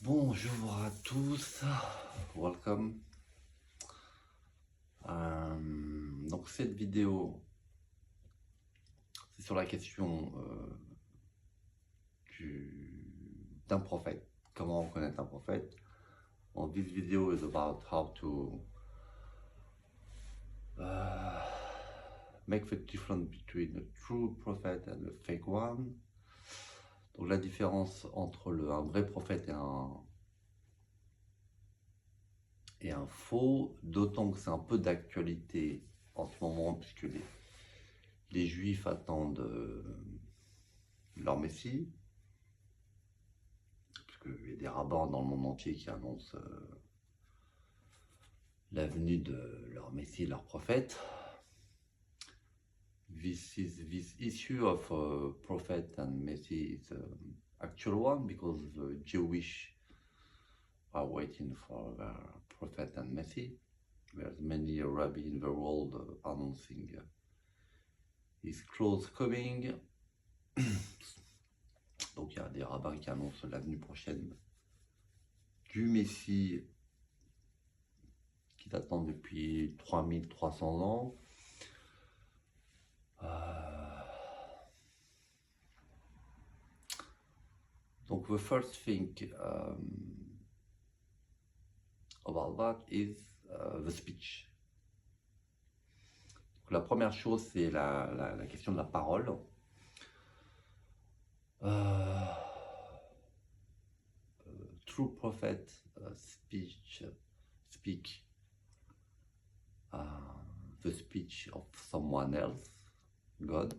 Bonjour à tous, welcome. Donc cette vidéo, c'est sur la question d'un prophète. Comment reconnaître un prophète? Well, this video is about how to make the difference between a true prophet and a fake one. Donc la différence entre un vrai prophète et un faux, d'autant que c'est un peu d'actualité en ce moment, puisque les Juifs attendent leur Messie, parce qu'il y a des rabbins dans le monde entier qui annoncent la venue de leur Messie, leur prophète. This issue of prophet and Messie is an actual one, because the Jewish are waiting for their prophet and Messie. There's many rabbis in the world announcing his close coming. Donc il y a des rabbins qui annoncent la venue prochaine du Messie, qui attendent depuis 3300 ans. Donc the first thing about that is the speech. Donc, la première chose, c'est la question de la parole. True prophet speak the speech of someone else, God.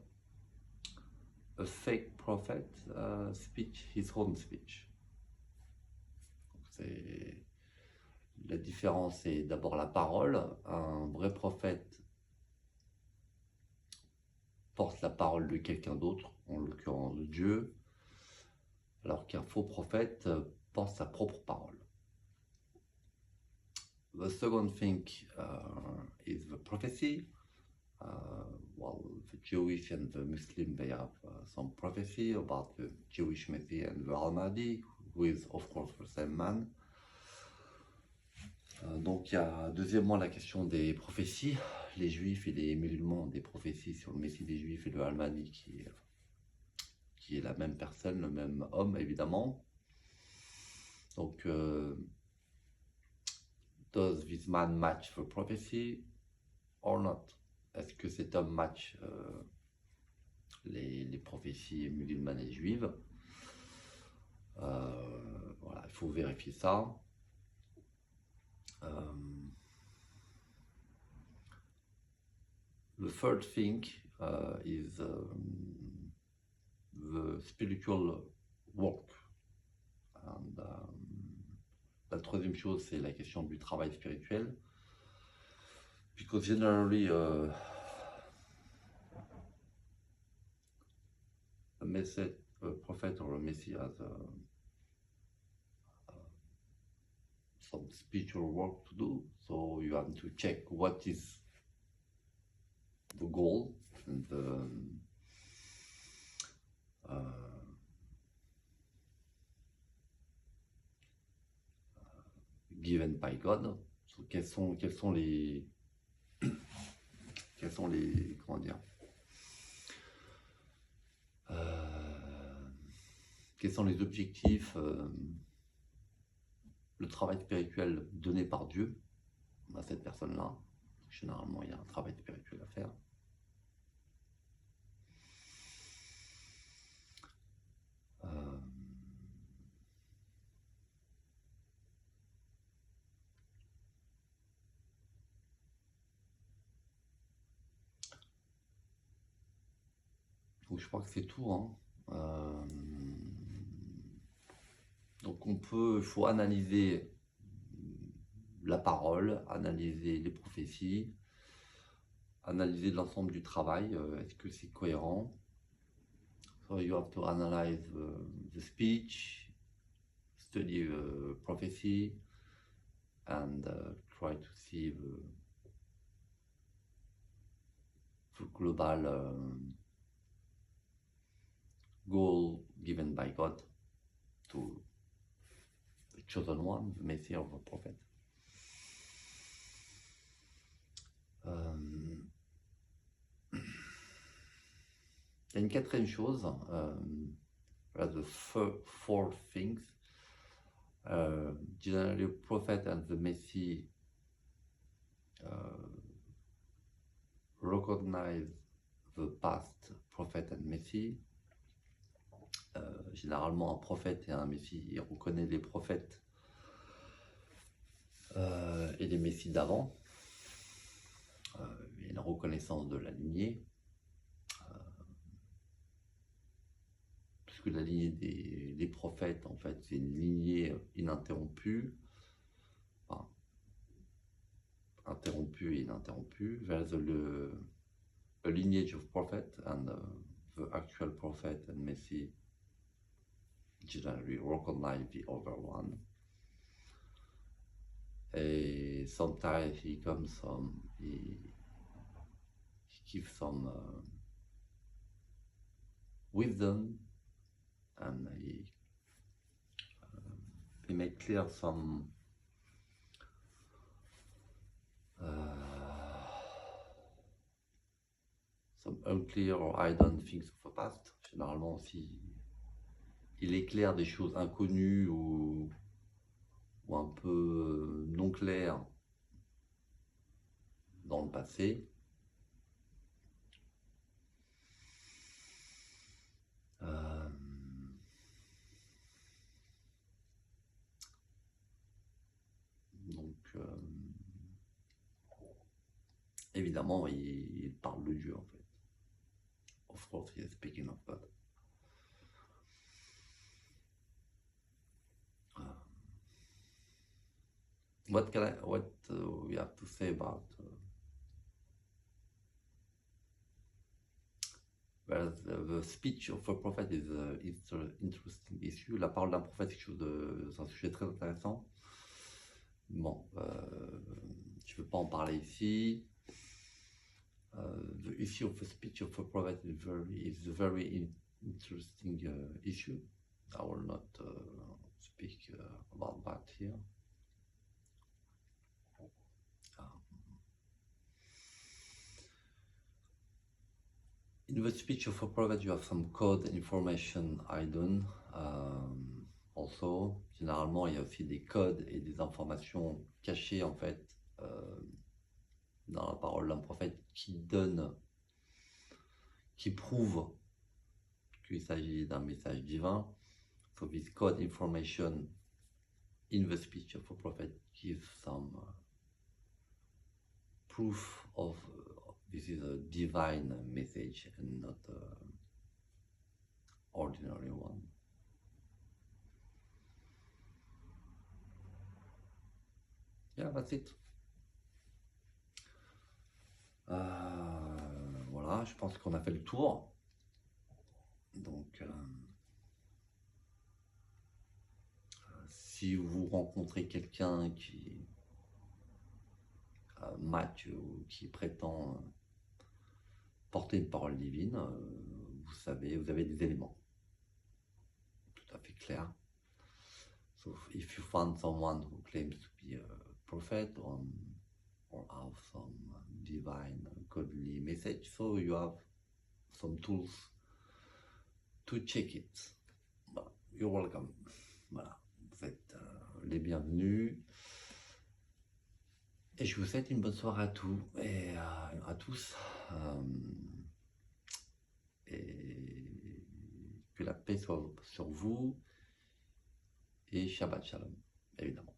A fake prophet speak his own speech. La différence, c'est d'abord la parole. Un vrai prophète porte la parole de quelqu'un d'autre, en l'occurrence de Dieu, alors qu'un faux prophète porte sa propre parole. The second thing is the prophecy. Well, the Jewish and the Muslim, they have some prophecy about the Jewish Messiah and the Al-Mahdi, who is of course the same man. Donc il y a deuxièmement la question des prophéties. Les Juifs et les musulmans ont des prophéties sur le Messie des Juifs et le Al-Mahdi, qui est la même personne, le même homme évidemment. Donc does this man match the prophecy or not? Est-ce que cet homme match les prophéties musulmanes et juives? Voilà, il faut vérifier ça. The third thing is the spiritual work. And, la troisième chose, c'est la question du travail spirituel. Because generally, a prophet or a Messiah has some spiritual work to do. So you have to check what is the goal and given by God. So quels sont les comment dire, quels sont les objectifs, le travail spirituel donné par Dieu à cette personne-là. Généralement, il y a un travail spirituel à faire. Donc je crois que c'est tout, hein. Donc il faut analyser la parole, analyser les prophéties, analyser l'ensemble du travail. Est-ce que c'est cohérent? So you have to analyze the speech, study the prophecy, and try to see the global goal given by God to chosen one, the Messiah of a prophet. Il y a une quatrième chose, voilà, the four things. Generally, the prophet and the Messiah recognize the past prophet and Messiah. Généralement, un prophète et un Messie, il reconnaît les prophètes et les Messies d'avant. Il y a une reconnaissance de la lignée. Puisque la lignée des prophètes, en fait, c'est une lignée ininterrompue. Enfin, interrompue et ininterrompue. There's a lineage of prophet and the actual prophet and Messiah generally recognize the other one. And sometimes he gives some wisdom, and he make clear some unclear or hidden things of the past. Généralement aussi, il éclaire des choses inconnues ou un peu non claires dans le passé. Évidemment, il parle de Dieu en fait. Of course, he is speaking of God. What we have to say about the speech of a prophet is an interesting issue. La parole d'un prophète, c'est un sujet très intéressant. Bon, je ne veux pas en parler ici. The issue of the speech of a prophet is a very interesting issue. I will not speak about that here. In the speech of a prophet, you have some code information hidden. Also, généralement, il y a aussi des codes et des informations cachées en fait dans la parole d'un prophète qui prouve qu'il s'agit d'un message divin. So this code information in the speech of a prophet gives some proof of this is a divine message and not an ordinary one. Yeah, that's it. Voilà, je pense qu'on a fait le tour. Donc, si vous rencontrez quelqu'un qui match ou qui prétend porter une parole divine, vous savez, vous avez des éléments tout à fait clairs. So if you find someone who claims to be a prophet or have some divine godly message, so you have some tools to check it. Voilà. You're welcome. Voilà, vous êtes les bienvenus. Et je vous souhaite une bonne soirée à tous et à tous. Et que la paix soit sur vous. Et Shabbat Shalom, évidemment.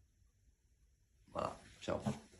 Voilà, ciao.